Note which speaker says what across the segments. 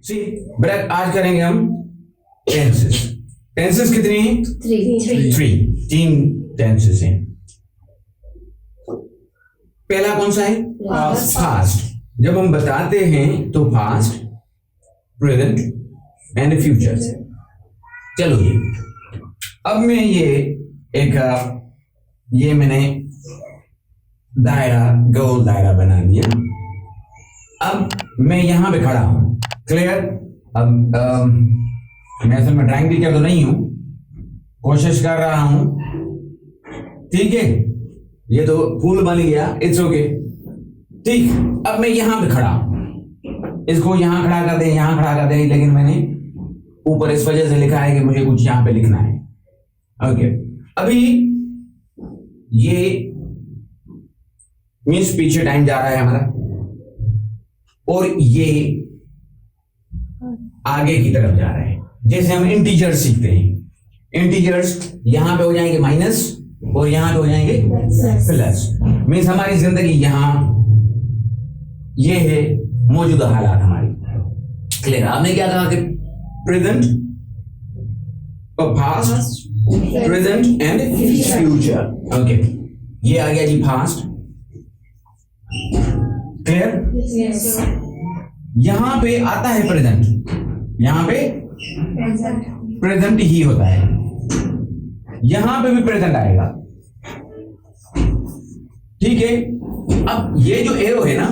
Speaker 1: सी बेटा आज करेंगे हम टेंसेस। टेंसेस कितनी हैं? थ्री। तीन टेंसेस हैं। पहला कौन सा है? फास्ट। जब हम बताते हैं तो फास्ट, प्रेजेंट एंड फ्यूचर। चलो ये अब मैं ये मैंने गोल दायरा बना दिया। अब मैं यहां पे खड़ा हूं, क्लियर? अब मैं असल में ड्राइंग टीचर तो नहीं हूं, कोशिश कर रहा हूं, ठीक है? ये तो फूल बन गया, इट्स ओके, ठीक। अब मैं यहां पे खड़ा हूं, इसको यहां खड़ा कर दें, यहां खड़ा कर दें, लेकिन मैंने ऊपर इस वजह से लिखा है कि मुझे कुछ यहां पे लिखना है। ओके, अभी ये मीन्स पीछे टाइम जा रहा है हमारा, और ये आगे की तरफ जा रहा है। जैसे हम इंटीजर्स सीखते हैं, इंटीजर्स यहां पे हो जाएंगे माइनस और यहां पे हो जाएंगे प्लस। मीन्स हमारी जिंदगी यहां ये है मौजूदा हालात हमारी, क्लियर? आपने क्या कहा कि present, past, present and future. Okay, ये आ गया जी फास्ट, क्लियर? यहां पे आता है प्रेजेंट, यहां पे प्रेजेंट ही होता है, यहां पे भी प्रेजेंट आएगा, ठीक है? अब ये जो एरो है ना,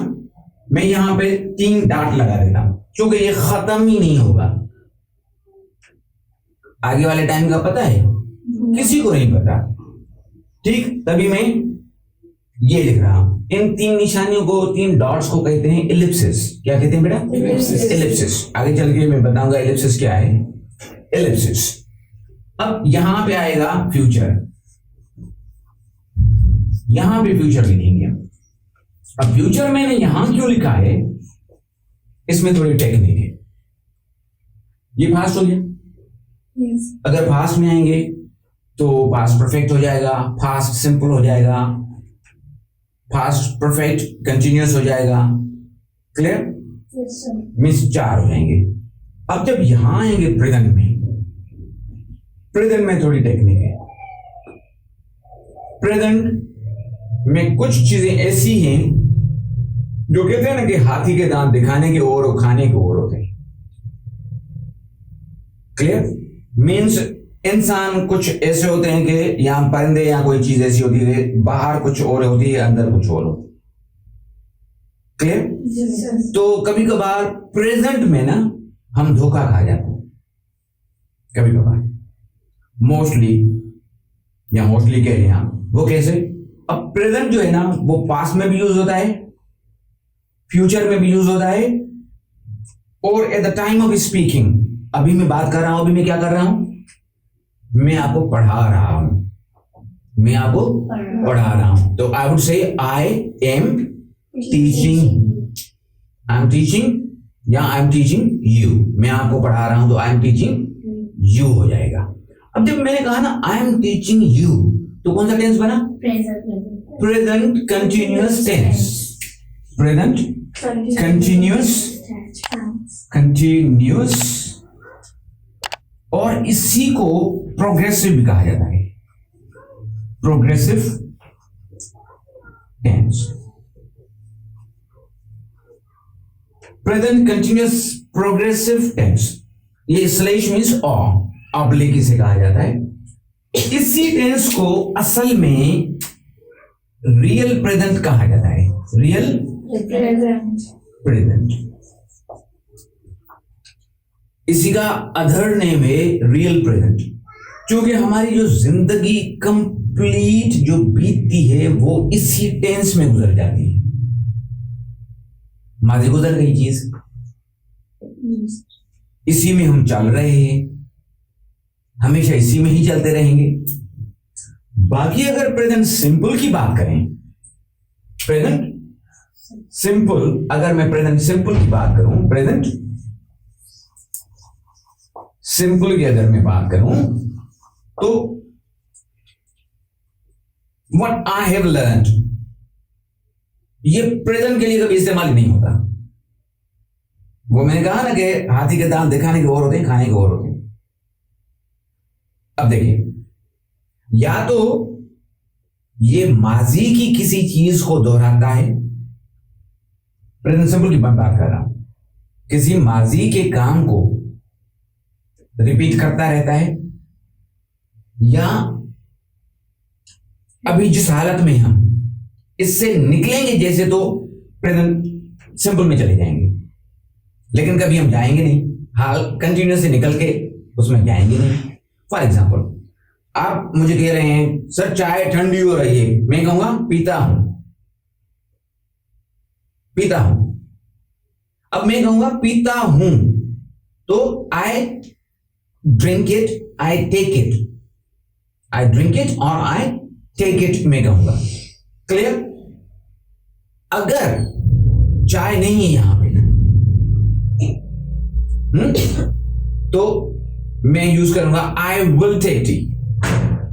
Speaker 1: मैं यहां पे 3 डॉट लगा देता हूं, क्योंकि ये खत्म ही नहीं होगा। आगे वाले टाइम का पता है? किसी को नहीं पता, ठीक? तभी मैं ये लिख रहा हूं। इन 3 निशानियों को, 3 डॉट्स को कहते हैं एलिप्सिस। क्या कहते हैं बेटा? एलिप्सिस। आगे चल के मैं बताऊंगा एलिप्सिस क्या है। एलिप्सिस। अब यहां पे आएगा फ्यूचर, यहां पे फ्यूचर लिखेंगे। अब फ्यूचर मैंने यहां क्यों लिखा है, इसमें थोड़ी टेक्निक है। ये फास्ट हो गया। अगर फास्ट में आएंगे तो फास्ट परफेक्ट हो जाएगा, फास्ट सिंपल हो जाएगा, फास्ट परफेक्ट कंटिन्यूअस हो जाएगा, क्लियर? मीन्स 4 हो जाएंगे। अब जब यहां आएंगे प्रेजेंट में थोड़ी टेक्निक है। प्रेजेंट में कुछ चीजें ऐसी हैं जो कहते हैं ना कि हाथी के दांत दिखाने के और खाने के और होते हैं, क्लियर? मीन्स इंसान कुछ ऐसे होते हैं कि यहां परिंदे या कोई चीज ऐसी होती है, बाहर कुछ और होती है, अंदर कुछ और होती है, क्लियर? तो कभी कभार प्रेजेंट में ना हम धोखा खा जाते हैं, कभी कभार, मोस्टली कह रहे हैं हम। वो कैसे? अब प्रेजेंट जो है ना, वो पास्ट में भी यूज होता है, फ्यूचर में भी यूज होता है, और at the time of speaking, अभी मैं बात कर रहा हूं, अभी मैं क्या कर रहा हूं? मैं आपको पढ़ा रहा हूं, तो I would say I am teaching या आई एम टीचिंग यू। मैं आपको पढ़ा रहा हूं तो आई एम टीचिंग यू हो जाएगा। अब जब मैंने कहा ना आई एम टीचिंग यू, तो कौन सा टेंस बना? Present continuous tense. Present continuous, और इसी को प्रोग्रेसिव भी कहा जाता है, progressive tense. Present continuous progressive tense, ये स्लैश मीन्स ऑब्लिक इसे कहा जाता है। इसी टेंस को असल में रियल प्रेजेंट कहा जाता है, रियल प्रेजेंट। इसी का अदर नेम है रियल प्रेजेंट, क्योंकि हमारी जो जिंदगी कंप्लीट जो बीतती है वो इसी टेंस में गुजर जाती है। माजी गुजर गई चीज, इसी में हम चल रहे हैं, हमेशा इसी में ही चलते रहेंगे। बाकी अगर प्रेजेंट सिंपल की बात करें, प्रेजेंट सिंपल, अगर मैं प्रेजेंट सिंपल की बात करूं, प्रेजेंट सिंपल की अगर मैं बात करूं, तो व्हाट आई हैव लर्न्ड, ये प्रेजेंट के लिए कभी इस्तेमाल नहीं होता। वो मैंने कहा ना कि हाथी के दांत दिखाने के और होते हैं, खाने के और होते हैं। अब देखिए, या तो ये माजी की किसी चीज को दोहराता है, प्रेजेंट सिंपल की मैं बात कर रहा हूं, किसी माजी के काम को रिपीट करता रहता है, या अभी जिस हालत में हम इससे निकलेंगे जैसे तो प्रेजेंट सिंपल में चले जाएंगे, लेकिन कभी हम जाएंगे नहीं, हाल कंटिन्यूस से निकल के उसमें जाएंगे नहीं। फॉर एग्जाम्पल, आप मुझे कह रहे हैं सर चाय ठंडी हो रही है, मैं कहूंगा पीता हूं, पीता हूं। अब मैं कहूंगा पीता हूं, तो I drink it, I take it, I drink it और आई टेक इट मैं कहूंगा। क्लियर? अगर चाय नहीं है यहां पे तो मैं यूज करूंगा I will take tea,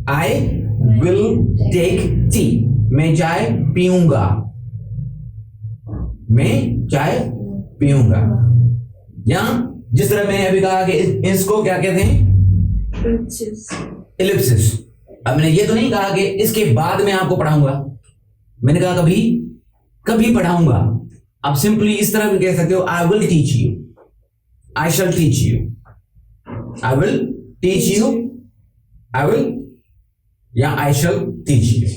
Speaker 1: I will take tea, मैं चाय पीऊंगा, मैं चाय पीऊंगा। या जिस तरह मैंने अभी कहा कि इसको क्या कहते हैं, एलिप्सिस। अब मैंने ये तो नहीं कहा कि इसके बाद में आपको पढ़ाऊंगा, मैंने कहा कभी कभी पढ़ाऊंगा। आप सिंपली इस तरह भी कह सकते हो, I will teach you, I shall teach you, I will teach you, I will या I shall teach you.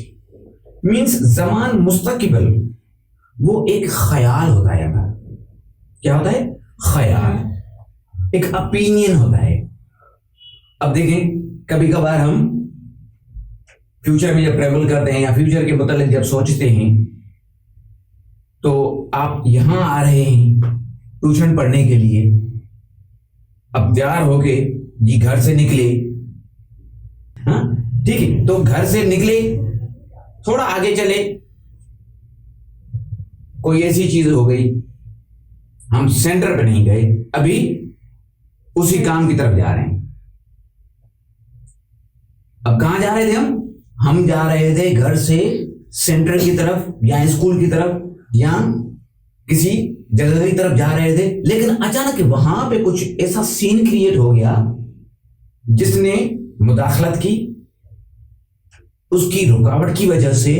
Speaker 1: Means जमान मुस्तकिबल वो एक ख्याल होता है हमारा। क्या होता है? ख्याल, एक ओपिनियन होता है। अब देखें, कभी कभार हम फ्यूचर में जब ट्रेवल करते हैं या फ्यूचर के मुतालिक जब सोचते हैं, तो आप यहां आ रहे हैं ट्यूशन पढ़ने के लिए, अब तैयार होके जी घर से निकले, हाँ ठीक है, तो घर से निकले, थोड़ा आगे चले, कोई ऐसी चीज हो गई, हम सेंटर पे नहीं गए, अभी उसी काम की तरफ जा रहे हैं। अब कहां जा रहे थे हम जा रहे थे घर से सेंटर की तरफ या स्कूल की तरफ या किसी जगह की तरफ जा रहे थे, लेकिन अचानक वहां पे कुछ ऐसा सीन क्रिएट हो गया जिसने मुदाखलत की, उसकी रुकावट की वजह से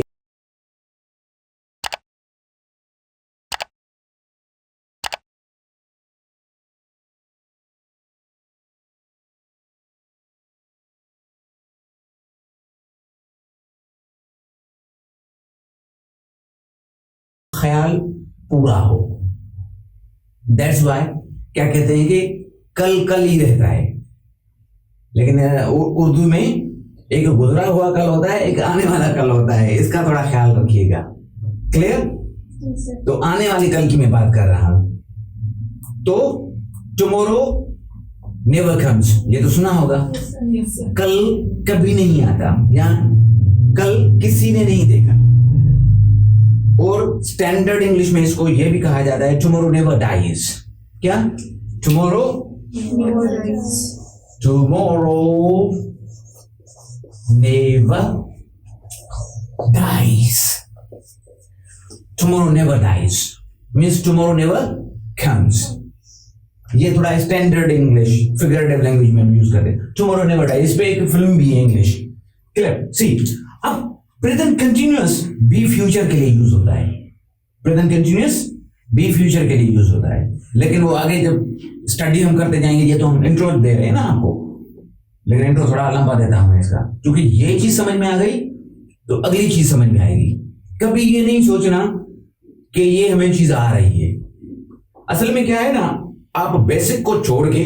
Speaker 1: ख्याल पूरा हो। दैट्स वाई क्या कहते हैं कि कल कल ही रहता है, लेकिन उर्दू में एक गुजरा हुआ कल होता है, एक आने वाला कल होता है, इसका थोड़ा ख्याल रखिएगा। क्लियर? तो आने वाली कल की मैं बात कर रहा हूं। तो टुमारो नेवर कम्स, ये तो सुना होगा। कल कभी नहीं आता, या कल किसी ने नहीं देखा। और स्टैंडर्ड इंग्लिश में इसको यह भी कहा जाता है टुमारो नेवर डाइज। क्या? Tomorrow tomorrow never dies. Tomorrow never dies means tomorrow never comes. ये थोड़ा स्टैंडर्ड इंग्लिश फिगरेटिव लैंग्वेज में यूज करते हैं, टुमारो नेवर डाइज। इस पे एक फिल्म भी है इंग्लिश। क्लियर? सी, अब प्रेजेंट कंटिन्यूअस बी फ्यूचर के लिए यूज होता है, प्रेजेंट कंटिन्यूअस बी फ्यूचर के लिए यूज होता है, लेकिन वो आगे जब स्टडी हम करते जाएंगे, ये तो हम इंट्रो दे रहे हैं ना आपको, लेकिन इंट्रो थोड़ा लंबा देता हूं इसका, क्योंकि ये चीज समझ में आ गई तो अगली चीज समझ में आएगी। कभी ये नहीं सोचना कि ये हमें चीज आ रही है। असल में क्या है ना, आप बेसिक को छोड़ के,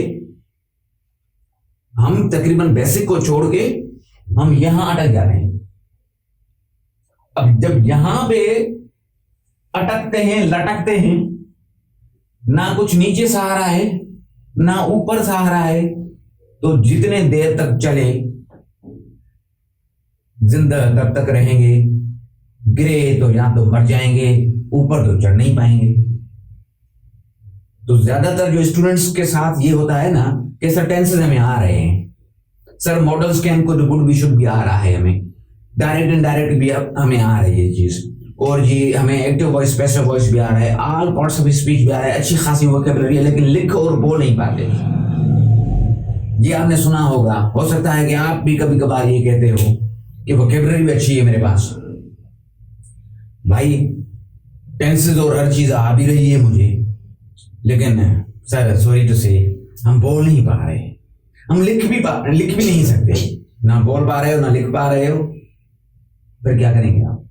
Speaker 1: हम तकरीबन बेसिक को छोड़ के हम यहां अटक जा रहे हैं। अब जब यहां पे अटकते हैं, लटकते हैं, ना कुछ नीचे सहारा है ना ऊपर सहारा है, तो जितने देर तक चले जिंदा तब तक रहेंगे, गिरे तो या तो मर जाएंगे, ऊपर तो चढ़ नहीं पाएंगे। तो ज्यादातर जो स्टूडेंट्स के साथ ये होता है ना कि सर टेंसेस हमें आ रहे हैं, सर मॉडल स्कैन को गुड भी शुड भी आ रहा है, हमें डायरेक्ट इनडायरेक्ट भी हमें आ रही है चीज, और जी हमें एक्टिव वॉइस पैसिव वॉइस भी आ रहा है, ऑल पार्ट्स ऑफ स्पीच भी आ रहा है, अच्छी खासी वोकैबुलरी है, लेकिन लिख और बोल नहीं पाते। ये आपने सुना होगा, हो सकता है कि आप भी कभी कभार ये कहते हो कि वोकैबुलरी भी अच्छी है मेरे पास, भाई टेंसेस और हर चीज आ भी रही है मुझे, लेकिन सर सॉरी टू से हम बोल नहीं पा रहे, हम लिख भी नहीं सकते, ना बोल पा रहे हो ना लिख पा रहे हो, फिर क्या करेंगे आप?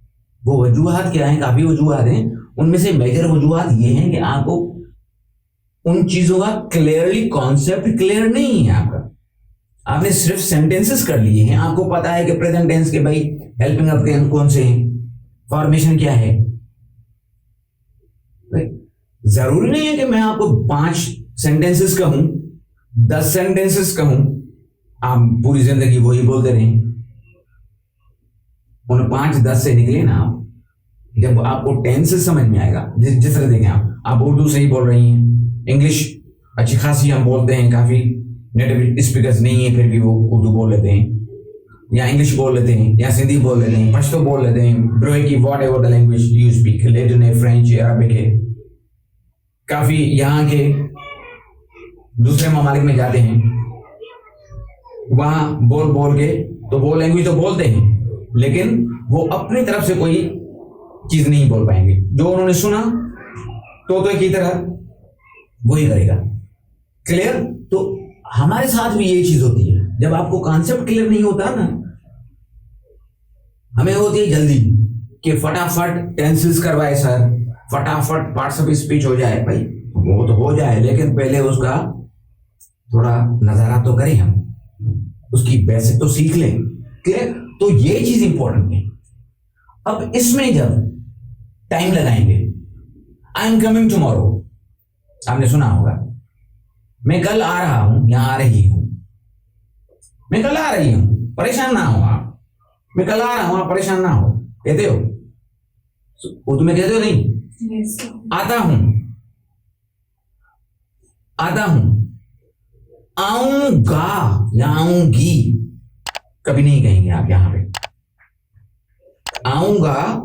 Speaker 1: वो वजूहात क्या हैं? काफी वजूहात हैं, उनमें से मेजर वजूहात ये हैं कि आपको उन चीजों का क्लियरली कॉन्सेप्ट क्लियर नहीं है आपका, आपने सिर्फ सेंटेंसेस कर लिए हैं, आपको पता है कि प्रेजेंट टेंस के भाई हेल्पिंग ऑफ के कौन से हैं, फॉर्मेशन क्या है। जरूरी नहीं है कि मैं आपको 5 सेंटेंसेस कहूं, 10 सेंटेंसेस कहूं, आप पूरी जिंदगी वही बोलते रहें। उन 5-10 से निकले ना आप, जब आपको टेंसेस समझ में आएगा, जिस तरह देखें आप उर्दू सही बोल रही हैं, इंग्लिश अच्छी खासी हम बोलते हैं, काफी नेटिव स्पीकर्स नहीं है फिर भी वो उर्दू बोल लेते हैं, या इंग्लिश बोल लेते हैं, या सिंधी बोल लेते हैं, पश्तो बोल लेते हैं, ब्रोए की what ever the language you speak, Latin है, फ्रेंच है, अरबिक है, काफी यहाँ के दूसरे ममालिक में जाते हैं, वहां बोल बोल के तो वो लैंग्वेज तो बोलते हैं, लेकिन वो अपनी तरफ से कोई चीज नहीं बोल पाएंगे, जो उन्होंने सुना तो की तरह वही करेगा। क्लियर? तो हमारे साथ भी यही चीज होती है, जब आपको कॉन्सेप्ट क्लियर नहीं होता ना, हमें होती है जल्दी कि फटाफट टेंसेस करवाए सर, फटाफट पार्ट्स ऑफ स्पीच हो जाए, भाई वो तो हो जाए, लेकिन पहले उसका थोड़ा नजारा तो करें, हम उसकी बेसिक तो सीख लें। क्लियर? तो ये चीज इंपॉर्टेंट है। अब इसमें जब टाइम लगाएंगे, आई एम कमिंग टुमारो, आपने सुना होगा, मैं कल आ रहा हूं या आ रही हूं, मैं कल आ रही हूं, परेशान ना हो आप, मैं कल आ रहा हूं, आप परेशान ना हो, कहते हो वो तुम्हें कहते हो नहीं? yes. आता हूं, आता हूं, आऊंगा या आऊंगी कभी नहीं कहेंगे आप यहां पे। आऊंगा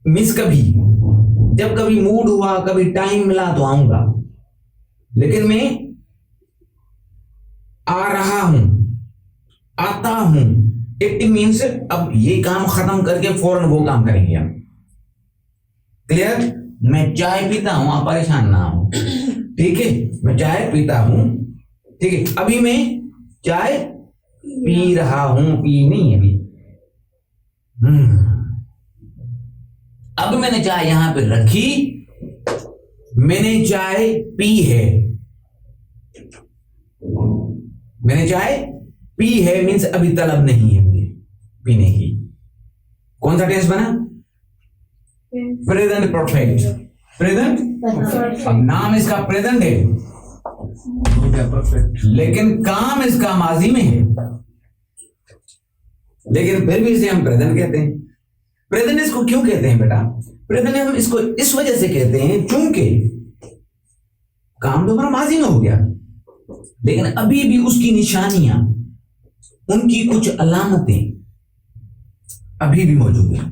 Speaker 1: मिस कभी, जब कभी मूड हुआ, कभी टाइम मिला तो आऊंगा, लेकिन मैं आ रहा हूं, आता हूं, इट मीन्स अब ये काम खत्म करके फौरन वो काम करेंगे हम। क्लियर? मैं चाय पीता हूं, आप परेशान ना हो, ठीक है? मैं चाय पीता हूं, ठीक है, अभी मैं चाय पी रहा हूं, पी नहीं अभी, अब मैंने चाय यहां पे रखी, मैंने चाय पी है, मैंने चाय पी है मीन्स अभी तलब नहीं है मुझे पीने की। कौन सा टेंस बना? Present perfect, present. अब नाम इसका प्रेजेंट है, लेकिन काम इसका माजी में है, लेकिन फिर भी इसे हम प्रेजेंट कहते हैं। प्रेजेंट इसको क्यों कहते हैं बेटा? प्रेजेंट हम इसको इस वजह से कहते हैं चूंकि काम तो हमारा माजी में हो गया, लेकिन अभी भी उसकी निशानियां, उनकी कुछ अलामतें अभी भी मौजूद है।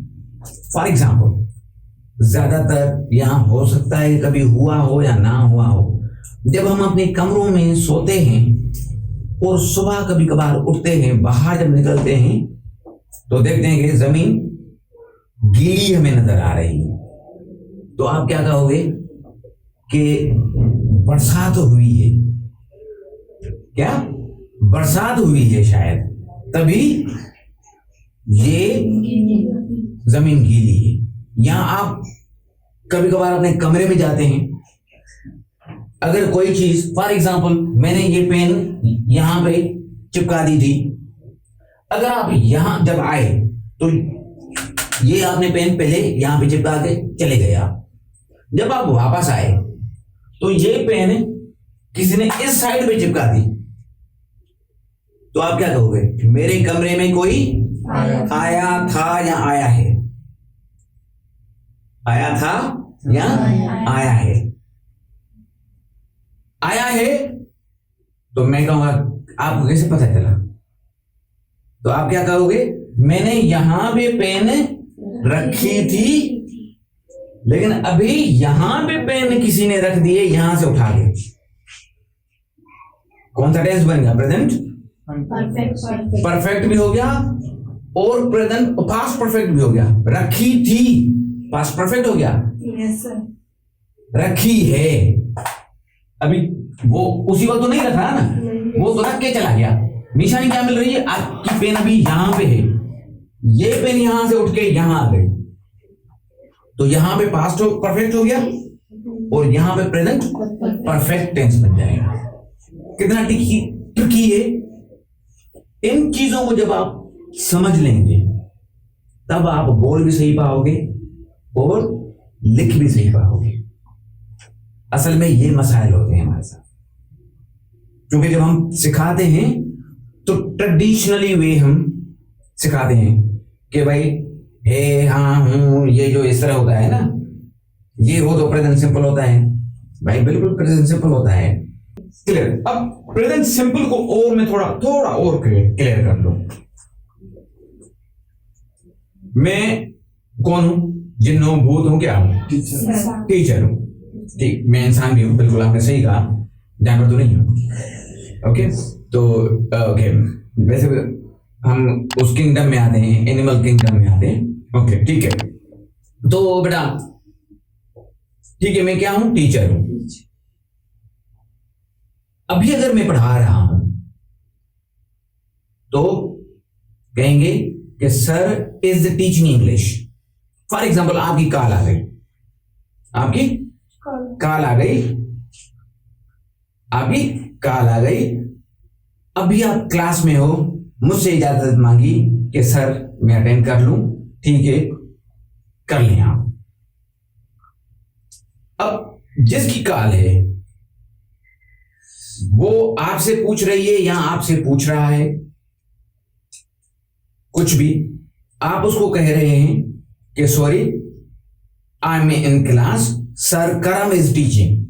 Speaker 1: फॉर एग्जाम्पल, ज्यादातर यहां हो सकता है कभी हुआ हो या ना हुआ हो, जब हम अपने कमरों में सोते हैं और सुबह कभी कभार उठते हैं, बाहर जब निकलते हैं तो देखते हैं कि जमीन गीली हमें नजर आ रही है, तो आप क्या कहोगे कि बरसात हुई है, क्या बरसात हुई है शायद, तभी ये जमीन गीली है। या आप कभी कभार अपने कमरे में जाते हैं, अगर कोई चीज, फॉर एग्जाम्पल मैंने ये पेन यहां पे चिपका दी थी, अगर आप यहां जब आए तो ये आपने पेन पहले यहां पे चिपका के चले गए, आप जब आप वापस आए तो ये पेन किसी ने इस साइड पे चिपका दी, तो आप क्या कहोगे? मेरे कमरे में कोई आया था या आया है? आया था या आया है? आया है तो मैं कहूंगा आपको कैसे पता चला? तो आप क्या कहोगे? मैंने यहां पे पेन रखी थी, लेकिन अभी यहां पे पेन किसी ने रख दिए यहां से उठा के, कौन सा टेंस बन गया? प्रेजेंट परफेक्ट भी हो गया और प्रेजेंट पास्ट परफेक्ट भी हो गया। रखी थी पास्ट परफेक्ट हो गया, रखी है अभी वो उसी वक्त तो नहीं रख रहा ना, वो तो रख के चला गया। निशानी क्या मिल रही है? आपकी पेन अभी यहां पे है, ये पेन यहां से उठ के यहां आ गई, तो यहां पे पास्ट परफेक्ट हो गया और यहां पे प्रेजेंट परफेक्ट टेंस बन जाएगा। कितना ट्रिकी है। इन चीजों को जब आप समझ लेंगे तब आप बोल भी सही पाओगे और लिख भी सही पाओगे। असल में ये मसाइल होते हैं हमारे साथ, क्योंकि जब हम सिखाते हैं तो ट्रेडिशनली वे हम सिखाते हैं कि भाई हे हाँ हूं, ये जो इस तरह होता है ना, ये हो तो प्रेजेंट सिंपल होता है। भाई बिल्कुल प्रेजेंट सिंपल होता है। क्लियर? अब प्रेजेंट सिंपल को और मैं थोड़ा और क्लियर कर लूं। मैं कौन हूं? जिन हूं, भूत हूं, क्या हूं? टीचर हूं। ठीक, मैं इंसान भी हूं, बिल्कुल आपने सही कहा, जानवर तो नहीं हूं। ओके, तो ओके, वैसे हम उस किंगडम में आते हैं, एनिमल किंगडम में आते हैं। ओके ठीक है, तो बेटा ठीक है, मैं क्या हूं? टीचर हूं। अभी अगर मैं पढ़ा रहा हूं तो कहेंगे कि sir is teaching English. For example आपकी कॉल आ गई, आपकी कॉल आ गई, आपकी कॉल आ गई। अभी आप क्लास में हो, मुझसे इजाजत मांगी कि सर मैं अटेंड कर लूं। ठीक है, कर लें आप। अब जिसकी कॉल है वो आपसे पूछ रही है या आपसे पूछ रहा है, कुछ भी, आप उसको कह रहे हैं कि sorry I am in class, sir करम इज टीचिंग,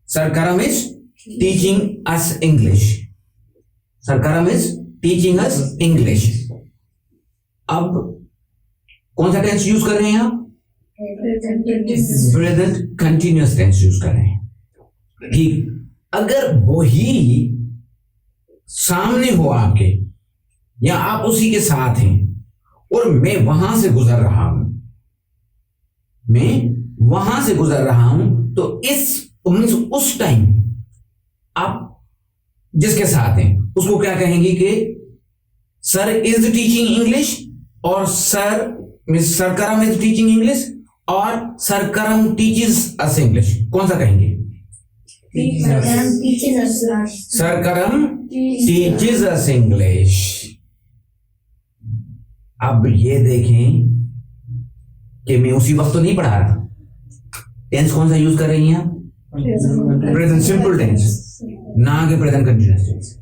Speaker 1: सर करम is teaching us English, sir करम इज टीचिंग अस इंग्लिश। अब कौन सा टेंस यूज कर रहे हैं आप? प्रेजेंट कंटिन्यूअस टेंस यूज कर रहे हैं। ठीक, अगर वही सामने हो आपके या आप उसी के साथ हैं और मैं वहां से गुजर रहा हूं, मैं वहां से गुजर रहा हूं, तो उस टाइम आप जिसके साथ हैं उसको क्या कहेंगे कि सर इज टीचिंग इंग्लिश, और सर करम इज टीचिंग इंग्लिश, और सर करम टीचेस अस इंग्लिश। कौन सा कहेंगे? सर करम टीचेस अस इंग्लिश। अब ये देखें कि मैं उसी वक्त तो नहीं पढ़ा रहा। टेंस कौन सा यूज कर रही हैं आप? प्रेजेंट सिंपल टेंस, ना कि प्रेजेंट कंटीन्यूअस टेंस।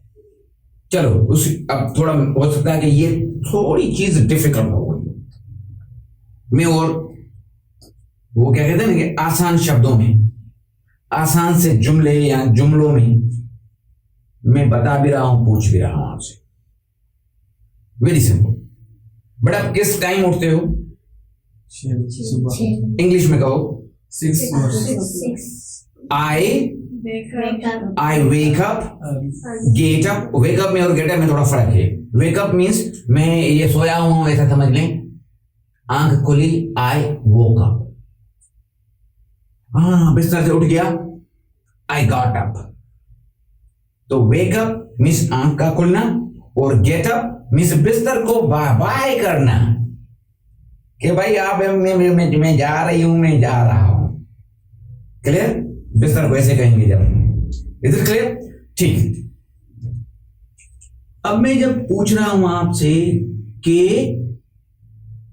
Speaker 1: चलो अब थोड़ा हो सकता है कि ये थोड़ी चीज डिफिकल्ट हो गई। मैं और वो क्या कहते हैं ना कि आसान शब्दों में, आसान से जुमले या जुमलों में मैं बता भी रहा हूं, पूछ भी रहा हूं आपसे। Very simple. बट आप किस टाइम उठते हो? इंग्लिश में कहो।
Speaker 2: 6
Speaker 1: I wake up, get up। wake up में और get up में थोड़ा फर्क है। wake up means मैं ये सोया हूं ऐसा समझ लें, आंख खुली, I woke up। हाँ, बिस्तर से उठ गया, I got up। तो wake up means आंख का खुलना, और get up means बिस्तर को बाय करना कि भाई आप मैं जा रही हूं, मैं जा रहा हूं। क्लियर? बिस्तर को ऐसे कहेंगे जब। Is it clear? ठीक। अब मैं जब पूछ रहा हूं आपसे कि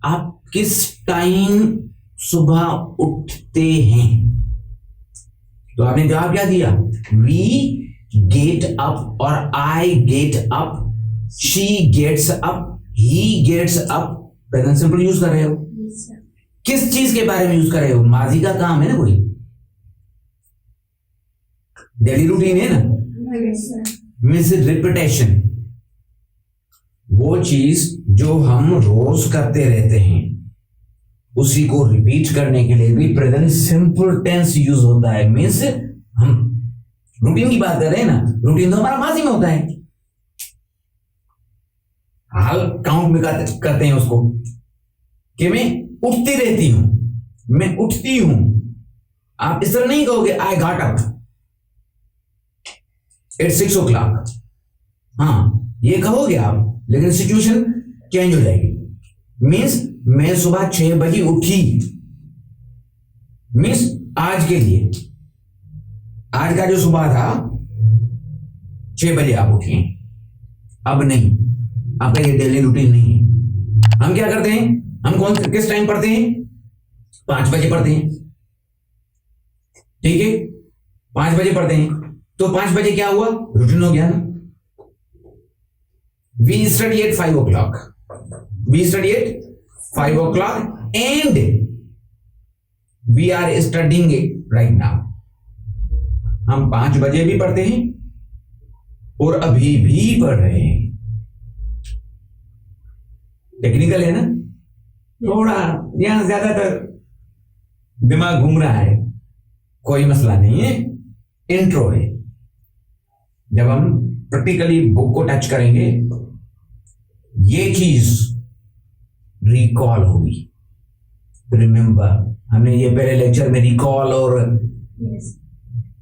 Speaker 1: आप किस टाइम सुबह उठते हैं, तो आपने जवाब क्या दिया? वी गेट अप, और I get up, she gets up, he gets up. Present simple use कर रहे हो। किस चीज के बारे में यूज कर रहे हो? माजी का काम है ना, कोई डेली रूटीन है ना, मीन्स रिपीटेशन। वो चीज जो हम रोज करते रहते हैं उसी को रिपीट करने के लिए भी प्रेजेंट सिंपल टेंस यूज होता है। मीन्स हम रूटीन की बात कर रहे हैं ना, रूटीन तो हमारा माजी में होता है, हाल काउंट में करते हैं उसको कि मैं उठती रहती हूं, मैं उठती हूं। आप इस तरह नहीं कहोगे I got up at 6 o'clock। हाँ ये कहोगे आप, लेकिन सिचुएशन चेंज हो जाएगी। मीन्स मैं सुबह 6 बजे उठी, मीन्स आज के लिए, आज का जो सुबह था 6 बजे आप उठी, अब नहीं, आपका ये डेली रूटीन नहीं है। हम क्या करते हैं, हम किस टाइम पढ़ते हैं, 5 बजे पढ़ते हैं, ठीक है 5 बजे पढ़ते हैं। तो 5 बजे क्या हुआ, रूटीन हो गया ना। We study at 5 o'clock, we study at 5 o'clock and we are studying right now. हम 5 बजे भी पढ़ते हैं और अभी भी पढ़ रहे हैं। टेक्निकल है ना, थोड़ा यहां ज्यादातर दिमाग घूम रहा है, कोई मसला नहीं है, इंट्रो है। जब हम प्रैक्टिकली बुक को टच करेंगे ये चीज रिकॉल होगी। रिमेंबर, हमने ये पहले लेक्चर में रिकॉल और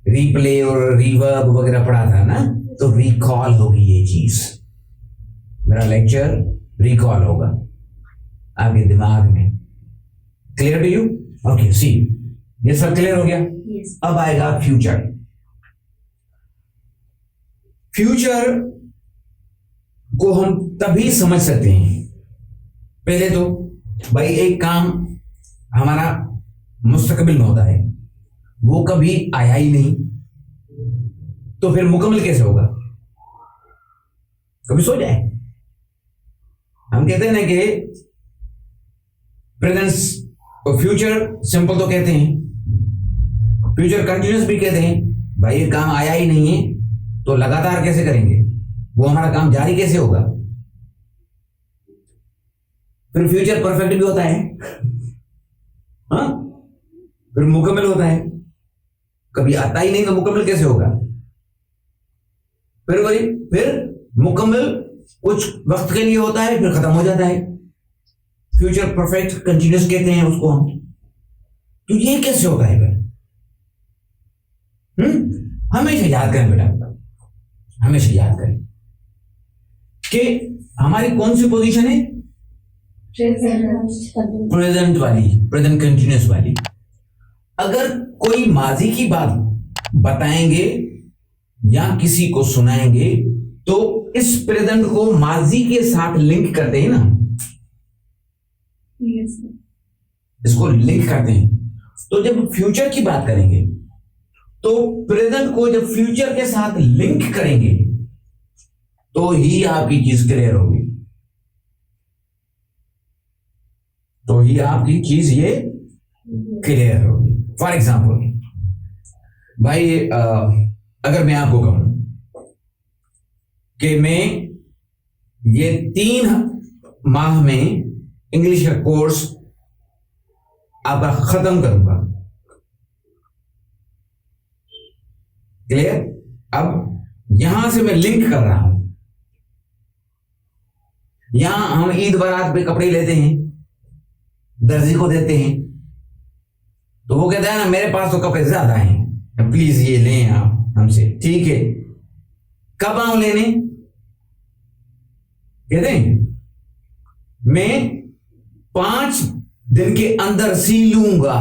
Speaker 1: रिप्ले और रिवर्ब वगैरह पढ़ा था ना, तो रिकॉल होगी ये चीज। मेरा लेक्चर रिकॉल होगा आपके दिमाग में। Clear to you? Okay, see ये सब क्लियर हो गया। अब आएगा फ्यूचर। फ्यूचर को हम तभी समझ सकते हैं, पहले तो भाई एक काम हमारा मुस्तकबिल में होता है, वो कभी आया ही नहीं, तो फिर मुकम्मल कैसे होगा? कभी सो जाए। हम कहते हैं ना कि प्रेजेंट और फ्यूचर सिंपल तो कहते हैं, फ्यूचर कंटिन्यूस भी कहते हैं। भाई ये काम आया ही नहीं है तो लगातार कैसे करेंगे, वो हमारा काम जारी कैसे होगा? फिर फ्यूचर परफेक्ट भी होता है, हाँ, फिर मुकम्मल होता है। कभी आता ही नहीं तो मुकम्मल कैसे होगा? फिर वही, फिर मुकम्मल कुछ वक्त के लिए होता है फिर खत्म हो जाता है। फ्यूचर परफेक्ट कंटिन्यूस कहते हैं उसको हम। तो ये कैसे होता है फिर? हमेशा याद करें बेटा, हमेशा याद करें कि हमारी कौन सी पोजीशन है? प्रेजेंट वाली, प्रेजेंट कंटिन्यूस वाली। अगर कोई माजी की बात बताएंगे या किसी को सुनाएंगे तो इस प्रेजेंट को माजी के साथ लिंक करते हैं ना, इसको लिंक करते हैं। तो जब फ्यूचर की बात करेंगे तो प्रेजेंट को जब फ्यूचर के साथ लिंक करेंगे तो ही आपकी चीज क्लियर होगी, तो ही आपकी चीज ये क्लियर होगी। फॉर एग्जाम्पल भाई अगर मैं आपको कहूं कि मैं ये 3 माह में इंग्लिश का कोर्स आपका खत्म करूंगा, क्लियर? अब यहां से मैं लिंक कर रहा हूं। यहां हम ईद बारात पे कपड़े लेते हैं, दर्जी को देते हैं, तो वो कहता है ना मेरे पास तो कपड़े ज्यादा हैं, प्लीज ये लें आप हमसे। ठीक है, कब आऊं लेने? कहते हैं मैं 5 दिन के अंदर सी लूंगा।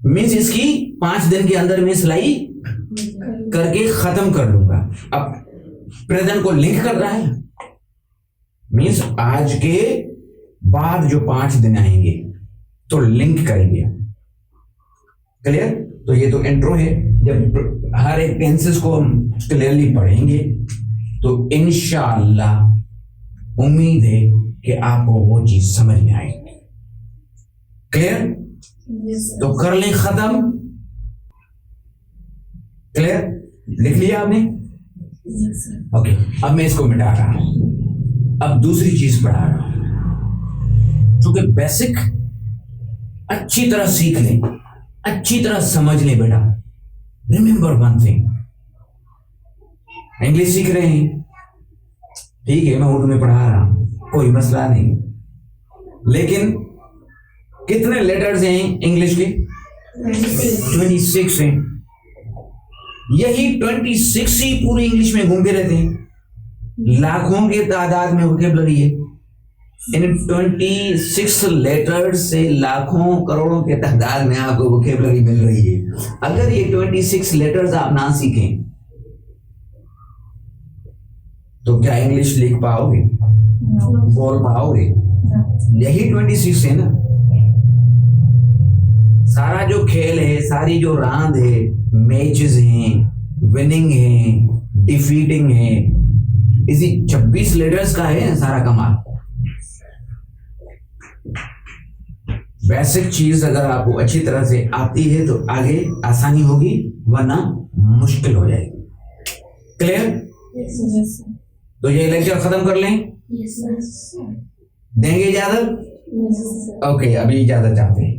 Speaker 1: मीन्स इसकी 5 दिन के अंदर मैं सिलाई करके खत्म कर लूंगा। अब प्रेजेंट को लिंक कर रहा है, मीन्स आज के बाद जो 5 दिन आएंगे तो लिंक करेंगे। क्लियर? तो ये तो इंट्रो है। जब हर एक टेंसेस को हम क्लियरली पढ़ेंगे तो इंशाअल्लाह उम्मीद है कि आपको वो चीज समझ में आएगी। क्लियर? तो कर लें खत्म। क्लियर? लिख लिया आपने? ओके, अब मैं इसको मिटा रहा हूं, अब दूसरी चीज पढ़ा रहा हूं। चूंकि बेसिक अच्छी तरह सीख लें, अच्छी तरह समझ लें बेटा। रिमेंबर वन थिंग, इंग्लिश सीख रहे हैं, ठीक है, मैं उर्दू में पढ़ा रहा हूं, कोई मसला नहीं, लेकिन कितने लेटर्स हैं इंग्लिश के? 26 हैं। यही 26 ही पूरी इंग्लिश में घूमते रहते हैं। लाखों के तादाद में वोकैबुलरी है। इन 26 लेटर्स से लाखों करोड़ों के तादाद में आपको वोकैबुलरी मिल रही है। अगर ये 26 लेटर्स आप ना सीखें तो क्या इंग्लिश लिख पाओगे? बोल पाओगे? यही 26 है ना। सारा जो खेल है, सारी जो रांद है, मैचेस हैं, विनिंग है, डिफीटिंग है, इसी 26 लेटर्स का है सारा कमाल। बेसिक चीज अगर आपको अच्छी तरह से आती है तो आगे आसानी होगी, वरना मुश्किल हो जाएगी। क्लियर? तो ये लेक्चर खत्म कर लें? देंगे इजाजत? ओके, अभी इजाजत चाहते हैं।